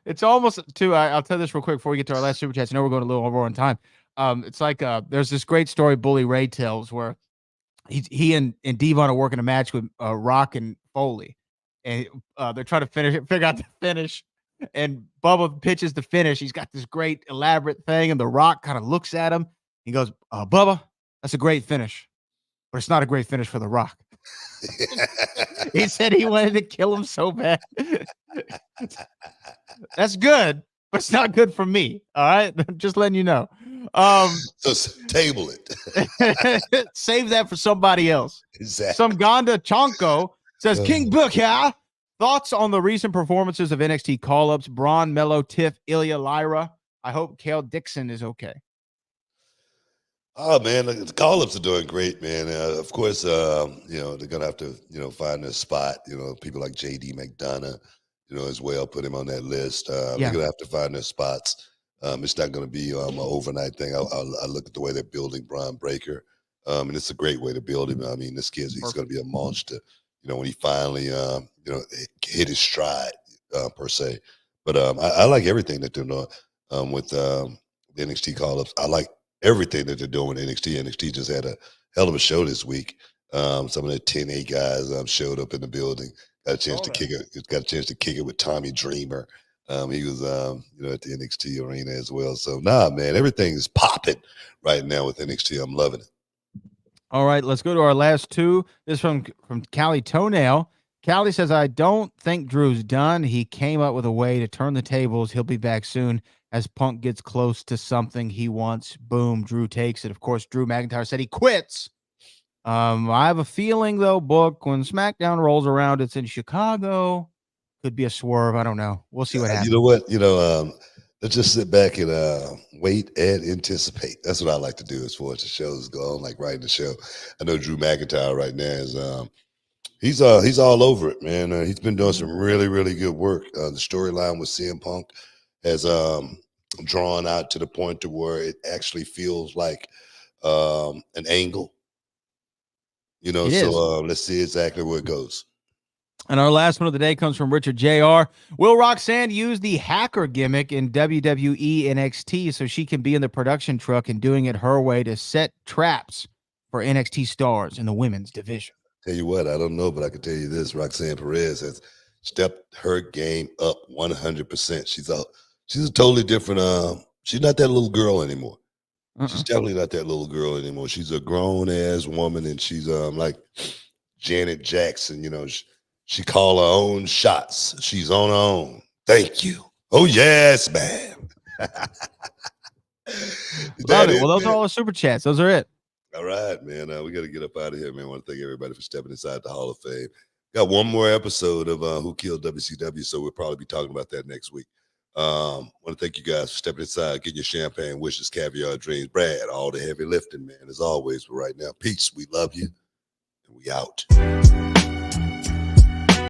It's almost too. I'll tell this real quick before we get to our last super chats. I know we're going a little over on time. It's like there's this great story Bully Ray tells where he and Devon are working a match with Rock and Foley, and they're trying to figure out the finish. And Bubba pitches the finish. He's got this great elaborate thing, and The Rock kind of looks at him. He goes, "Bubba, that's a great finish, but it's not a great finish for The Rock." He said he wanted to kill him so bad. That's good, but it's not good for me. All right, just letting you know. So table it. Save that for somebody else. Exactly. Some Gonda Chonko says, King Book, yeah. Thoughts on the recent performances of NXT call-ups, Braun, Mello, Tiff, Ilya, Lyra. I hope Kale Dixon is okay. Oh man, the call-ups are doing great, man. Of course, they're gonna have to, find their spot. People like JD McDonough, as well, put him on that list. They're gonna have to find their spots. It's not gonna be an overnight thing. I look at the way they're building Braun Breaker, and it's a great way to build him. I mean, this he's gonna be a monster. When he finally, hit his stride, per se. But I like everything that they're doing with the NXT call-ups. I like everything that they're doing with NXT. NXT just had a hell of a show this week. Some of the 10A guys showed up in the building. Got a chance to kick it. Got a chance to kick it with Tommy Dreamer. He was, at the NXT arena as well. So, man, everything is popping right now with NXT. I'm loving it. All right, let's go to our last two. This is from Callie Toenail. Callie says, I don't think Drew's done. He came up with a way to turn the tables. He'll be back soon as Punk gets close to something he wants. Boom, Drew takes it. Of course, Drew McIntyre said he quits. I have a feeling, though, Book, when SmackDown rolls around, it's in Chicago. Could be a swerve. I don't know. We'll see what happens. You know what? Let's just sit back and wait and anticipate. That's what I like to do as far as the shows go. I don't like writing the show. I know Drew McIntyre right now is he's all over it, man. He's been doing some really, really good work. The storyline with CM Punk has drawn out to the point to where it actually feels like an angle. Let's see exactly where it goes. And our last one of the day comes from Richard Jr. Will Roxanne use the hacker gimmick in WWE NXT so she can be in the production truck and doing it her way to set traps for NXT stars in the women's division? Tell you what, I don't know, but I can tell you this. Roxanne Perez has stepped her game up 100%. She's a totally different, she's not that little girl anymore. She's definitely not that little girl anymore. She's a grown-ass woman, and she's like Janet Jackson, She call her own shots. She's on her own. Thank you. Oh, yes, man. Love it. Well, those are all the super chats. Those are it. All right, man. We got to get up out of here, man. I want to thank everybody for stepping inside the Hall of Fame. Got one more episode of Who Killed WCW, so we'll probably be talking about that next week. Want to thank you guys for stepping inside, getting your champagne, wishes, caviar, dreams. Brad, all the heavy lifting, man, as always. But right now, peace. We love you, and we out.